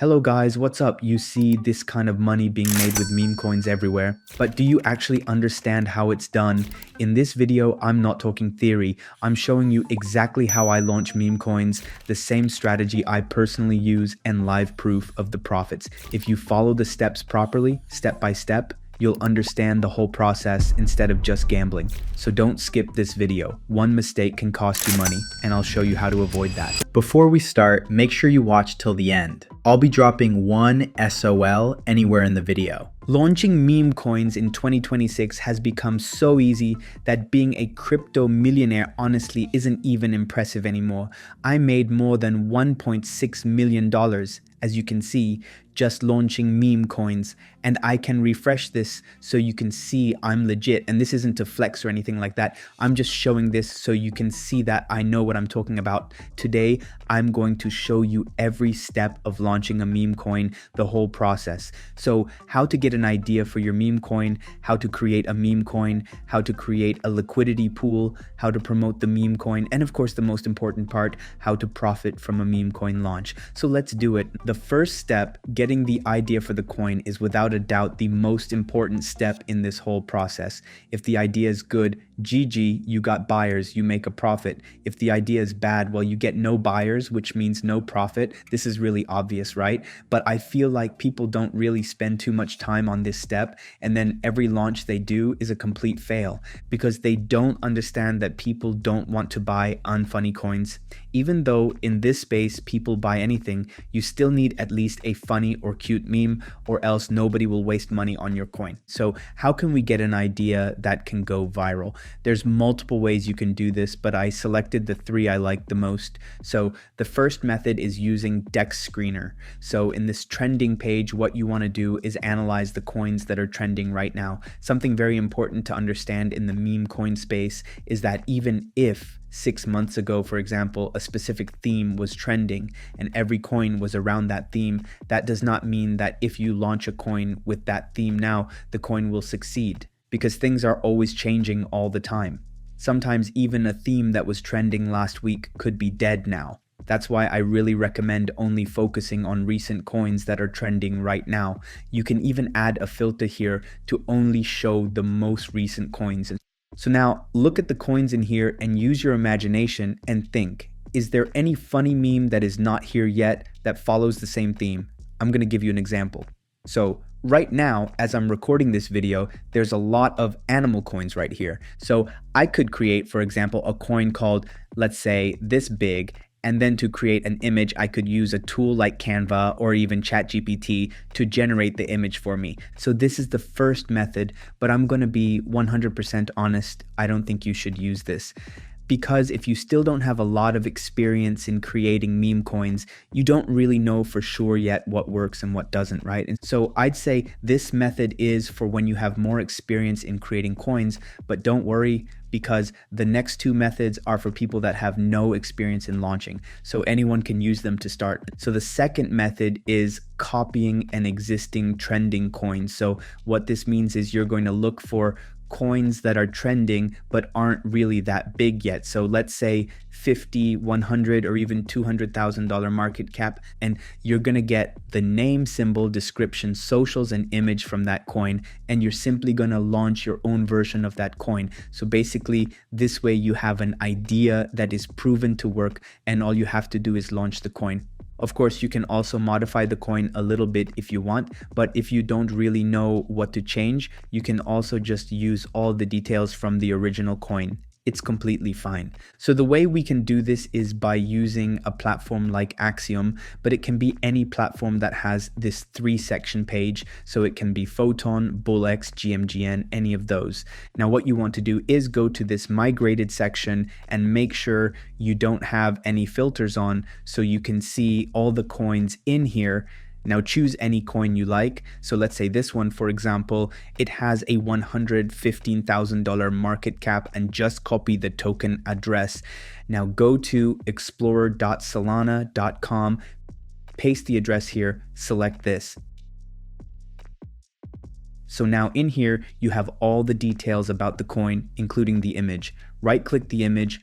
Hello guys, what's up? You see this kind of money being made with meme coins everywhere, but do you actually understand how it's done? In this video, I'm not talking theory. I'm showing you exactly how I launch meme coins, the same strategy I personally use, and live proof of the profits. If you follow the steps properly, step by step, you'll understand the whole process instead of just gambling. So don't skip this video. One mistake can cost you money, and I'll show you how to avoid that. Before we start, make sure you watch till the end. I'll be dropping one SOL anywhere in the video. Launching meme coins in 2026 has become so easy that being a crypto millionaire honestly isn't even impressive anymore. I made more than $1.6 million, as you can see, just launching meme coins, and I can refresh this so you can see I'm legit. And this isn't to flex or anything like that. I'm just showing this so you can see that I know what I'm talking about. Today, I'm going to show you every step of launching a meme coin, the whole process. So how to get an idea for your meme coin, how to create a meme coin, how to create a liquidity pool, how to promote the meme coin, and of course the most important part, how to profit from a meme coin launch. So let's do it. The first step, getting the idea for the coin, is without a doubt the most important step in this whole process. If the idea is good, GG, you got buyers, you make a profit. If the idea is bad, well, you get no buyers, which means no profit. This is really obvious, right? But I feel like people don't really spend too much time on this step, and then every launch they do is a complete fail because they don't understand that people don't want to buy unfunny coins. Even though in this space people buy anything, you still need at least a funny or cute meme, or else nobody will waste money on your coin. So how can we get an idea that can go viral? There's multiple ways you can do this, but I selected the three I like the most. So the first method is using Dex Screener. So in this trending page, what you want to do is analyze the coins that are trending right now. Something very important to understand in the meme coin space is that even if 6 months ago, for example, a specific theme was trending and every coin was around that theme, that does not mean that if you launch a coin with that theme now, the coin will succeed, because things are always changing all the time. Sometimes even a theme that was trending last week could be dead now. That's why I really recommend only focusing on recent coins that are trending right now. You can even add a filter here to only show the most recent coins. So now look at the coins in here and use your imagination and think, is there any funny meme that is not here yet that follows the same theme? I'm going to give you an example. So right now, as I'm recording this video, there's a lot of animal coins right here. So I could create, for example, a coin called, let's say, this big. And then to create an image, I could use a tool like Canva or even ChatGPT to generate the image for me. So this is the first method, but I'm going to be 100% honest. I don't think you should use this. Because if you still don't have a lot of experience in creating meme coins, you don't really know for sure yet what works and what doesn't, right? And so I'd say this method is for when you have more experience in creating coins, but don't worry, because the next two methods are for people that have no experience in launching. So anyone can use them to start. So the second method is copying an existing trending coin. So what this means is you're going to look for coins that are trending but aren't really that big yet. So let's say 50, 100, or even $200,000 market cap, and you're going to get the name, symbol, description, socials, and image from that coin, and you're simply going to launch your own version of that coin. So basically, this way you have an idea that is proven to work, and all you have to do is launch the coin. Of course, you can also modify the coin a little bit if you want, but if you don't really know what to change, you can also just use all the details from the original coin. It's completely fine. So the way we can do this is by using a platform like Axiom, but it can be any platform that has this 3-section page. So it can be Photon, BullX, GMGN, any of those. Now what you want to do is go to this migrated section and make sure you don't have any filters on so you can see all the coins in here. Now choose any coin you like. So let's say this one, for example, it has a $115,000 market cap, and just copy the token address. Now go to explorer.solana.com, paste the address here, select this. So now in here, you have all the details about the coin, including the image. Right click the image,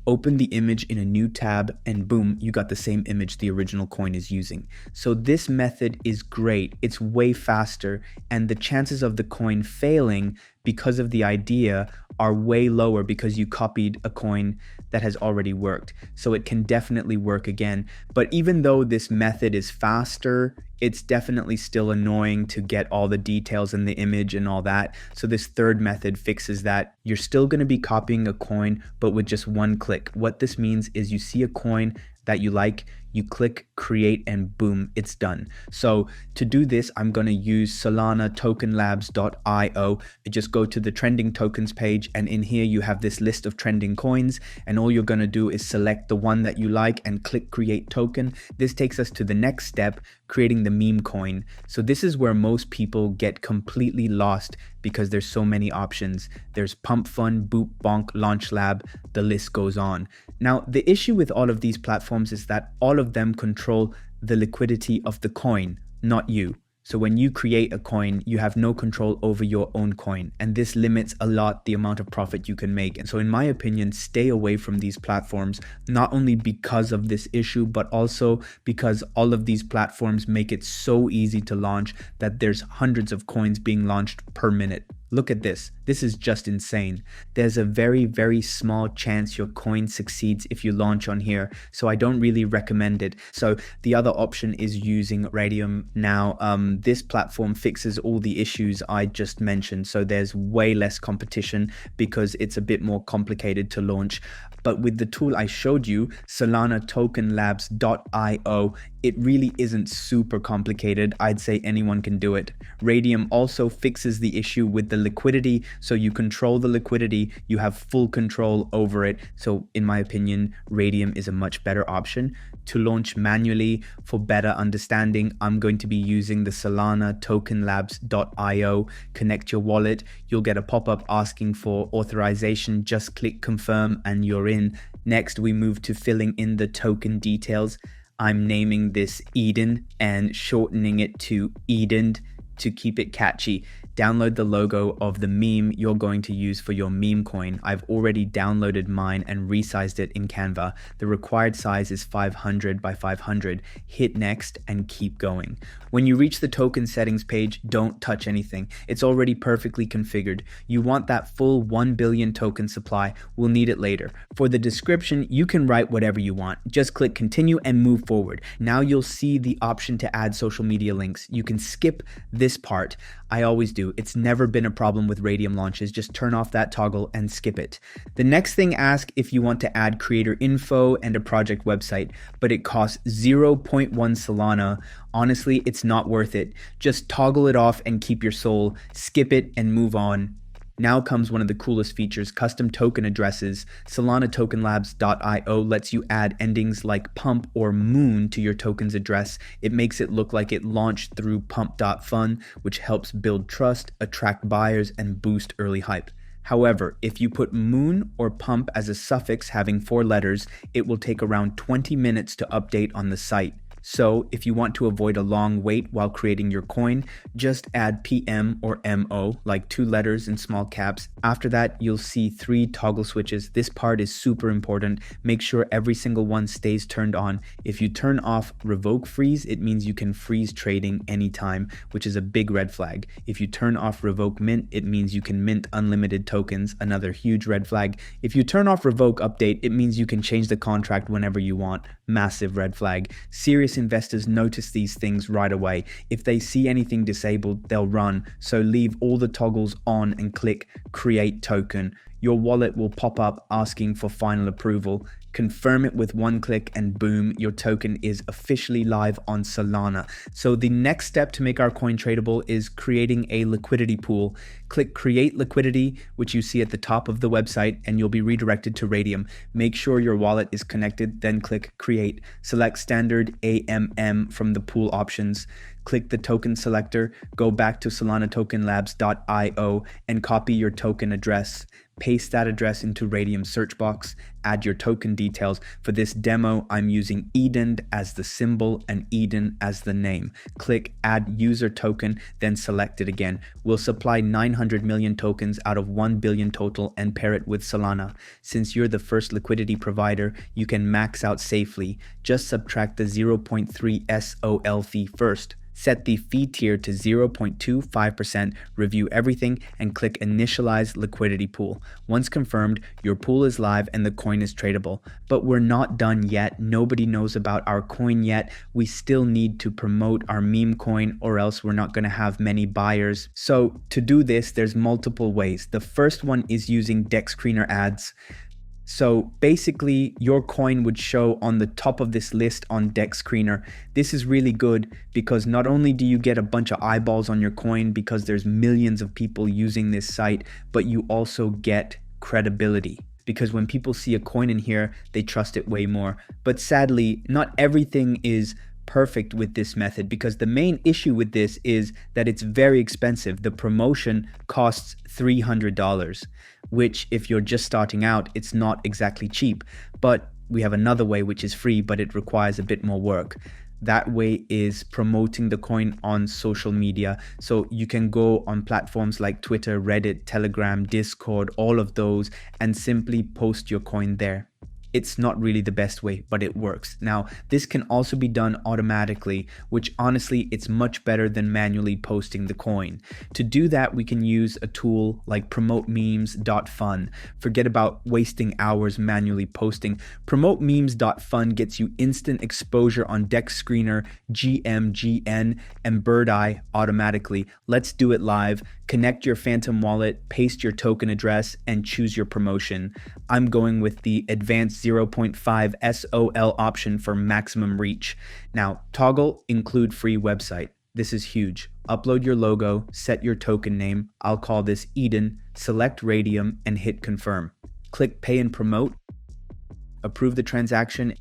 open the image in a new tab, and boom, you got the same image the original coin is using. So this method is great. It's way faster, and the chances of the coin failing because of the idea are way lower because you copied a coin that has already worked. So it can definitely work again. But even though this method is faster, it's definitely still annoying to get all the details in the image and all that. So this third method fixes that. You're still going to be copying a coin, but with just one click. What this means is you see a coin that you like, you click create, and boom, it's done. So to do this, I'm going to use Solana tokenlabs.io. Just go to the trending tokens page, and in here you have this list of trending coins, and all you're going to do is select the one that you like and click create token. This takes us to the next step, creating the meme coin. So this is where most people get completely lost because there's so many options. There's Pump.Fun, Boop, Bonk, Launch Lab, the list goes on. Now, the issue with all of these platforms is that all of them control the liquidity of the coin, not you. So when you create a coin, you have no control over your own coin, and this limits a lot the amount of profit you can make. And so in my opinion, stay away from these platforms, not only because of this issue, but also because all of these platforms make it so easy to launch that there's hundreds of coins being launched per minute. Look at this. This is just insane. There's a very, very small chance your coin succeeds if you launch on here, so I don't really recommend it. So the other option is using Raydium. Now, this platform fixes all the issues I just mentioned, so there's way less competition because it's a bit more complicated to launch. But with the tool I showed you, Solana tokenlabs.io, it really isn't super complicated. I'd say anyone can do it. Raydium also fixes the issue with the liquidity, so you control the liquidity, you have full control over it. So in my opinion, Raydium is a much better option. To launch manually for better understanding, I'm going to be using the Solana tokenlabs.io. Connect your wallet. You'll get a pop-up asking for authorization. Just click confirm and you're in. Next, we move to filling in the token details. I'm naming this Eden and shortening it to Eden to keep it catchy. Download the logo of the meme you're going to use for your meme coin. I've already downloaded mine and resized it in Canva. The required size is 500 by 500. Hit next and keep going. When you reach the token settings page, don't touch anything. It's already perfectly configured. You want that full 1 billion token supply. We'll need it later. For the description, you can write whatever you want. Just click continue and move forward. Now you'll see the option to add social media links. You can skip this part. I always do. It's never been a problem with Raydium launches. Just turn off that toggle and skip it. The next thing, ask if you want to add creator info and a project website, but it costs 0.1 Solana. Honestly, it's not worth it. Just toggle it off and keep your soul. Skip it and move on. Now comes one of the coolest features, custom token addresses. Solana tokenlabs.io lets you add endings like pump or moon to your token's address. It makes it look like it launched through Pump.Fun, which helps build trust, attract buyers, and boost early hype. However, if you put moon or pump as a suffix having 4 letters, it will take around 20 minutes to update on the site. So if you want to avoid a long wait while creating your coin, just add PM or MO, like 2 letters in small caps. After that, you'll see 3 toggle switches. This part is super important. Make sure every single one stays turned on. If you turn off revoke freeze, it means you can freeze trading anytime, which is a big red flag. If you turn off revoke mint, it means you can mint unlimited tokens, another huge red flag. If you turn off revoke update, it means you can change the contract whenever you want, massive red flag. Serious investors notice these things right away. If they see anything disabled, they'll run. So leave all the toggles on and click create token. Your wallet will pop up asking for final approval. Confirm it with one click and boom, your token is officially live on Solana. So the next step to make our coin tradable is creating a liquidity pool. Click create liquidity, which you see at the top of the website, and you'll be redirected to Raydium. Make sure your wallet is connected, then click create. Select standard AMM from the pool options. Click the token selector, go back to Solana tokenlabs.io and copy your token address. paste that address into Raydium search box, add your token details. For this demo, I'm using Eden as the symbol and Eden as the name. Click add user token, then select it again. We'll supply 900 million tokens out of 1 billion total and pair it with Solana. Since you're the first liquidity provider, you can max out safely. Just subtract the 0.3 SOL fee first. Set the fee tier to 0.25%, review everything, and click Initialize Liquidity Pool. Once confirmed, your pool is live and the coin is tradable. But we're not done yet. Nobody knows about our coin yet. We still need to promote our Memecoin, or else we're not going to have many buyers. So to do this, there's multiple ways. The first one is using DEX screener ads. So basically your coin would show on the top of this list on DEX Screener. This is really good because not only do you get a bunch of eyeballs on your coin because there's millions of people using this site, but you also get credibility. Because when people see a coin in here, they trust it way more. But sadly, not everything is perfect with this method, because the main issue with this is that it's very expensive. The promotion costs $300, which if you're just starting out, it's not exactly cheap. But we have another way which is free, but it requires a bit more work. That way is promoting the coin on social media. So you can go on platforms like Twitter, Reddit, Telegram, Discord, all of those, and simply post your coin there. It's not really the best way, but it works. Now, this can also be done automatically, which honestly, it's much better than manually posting the coin. To do that, we can use a tool like Pump.Fun. Forget about wasting hours manually posting. Pump.Fun gets you instant exposure on DEX Screener, GMGN, and Bird Eye automatically. Let's do it live. Connect your Phantom wallet, paste your token address, and choose your promotion. I'm going with the advanced 0.5 SOL option for maximum reach. Now, toggle include free website. This is huge. Upload your logo, set your token name. I'll call this Eden, select Raydium, and hit confirm. Click pay and promote, approve the transaction,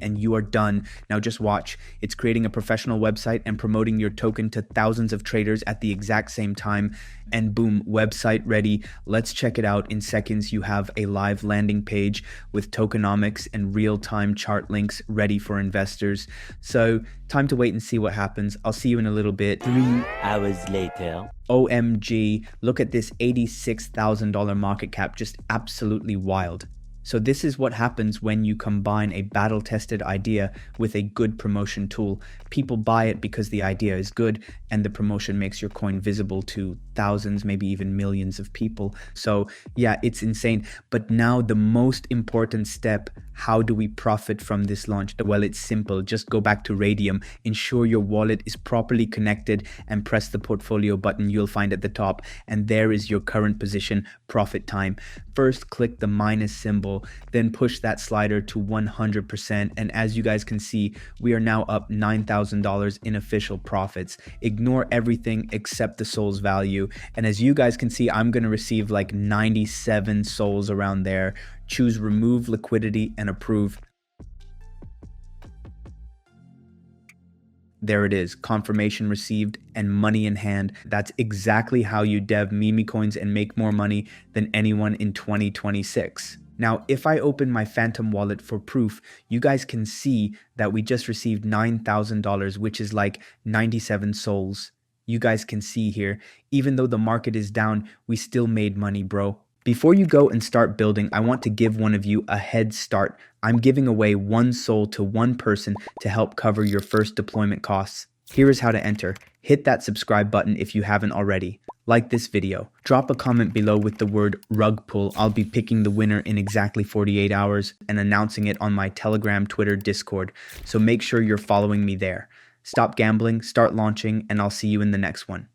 and you are done. Now just watch. It's creating a professional website and promoting your token to thousands of traders at the exact same time. And boom, website ready. Let's check it out. In seconds, you have a live landing page with tokenomics and real-time chart links ready for investors. So time to wait and see what happens. I'll see you in a little bit. 3 hours later. OMG, look at this $86,000 market cap, just absolutely wild. So this is what happens when you combine a battle-tested idea with a good promotion tool. People buy it because the idea is good, and the promotion makes your coin visible to thousands, maybe even millions of people. So yeah, it's insane. But now the most important step, how do we profit from this launch? Well, it's simple. Just go back to Raydium, ensure your wallet is properly connected, and press the portfolio button you'll find at the top. And there is your current position, profit time. First, click the minus symbol, then push that slider to 100%. And as you guys can see, we are now up $9,000 in official profits. Ignore everything except the soul's value. And as you guys can see, I'm going to receive like 97 souls around there. Choose remove liquidity and approve. There it is, confirmation received and money in hand. That's exactly how you dev Memecoins and make more money than anyone in 2026. Now, if I open my Phantom wallet for proof, you guys can see that we just received $9,000, which is like 97 souls. You guys can see here, even though the market is down, we still made money, bro. Before you go and start building, I want to give one of you a head start. I'm giving away 1 soul to 1 person to help cover your first deployment costs. Here is how to enter. Hit that subscribe button if you haven't already. Like this video. Drop a comment below with the word rug pull. I'll be picking the winner in exactly 48 hours and announcing it on my Telegram, Twitter, Discord. So make sure you're following me there. Stop gambling, start launching, and I'll see you in the next one.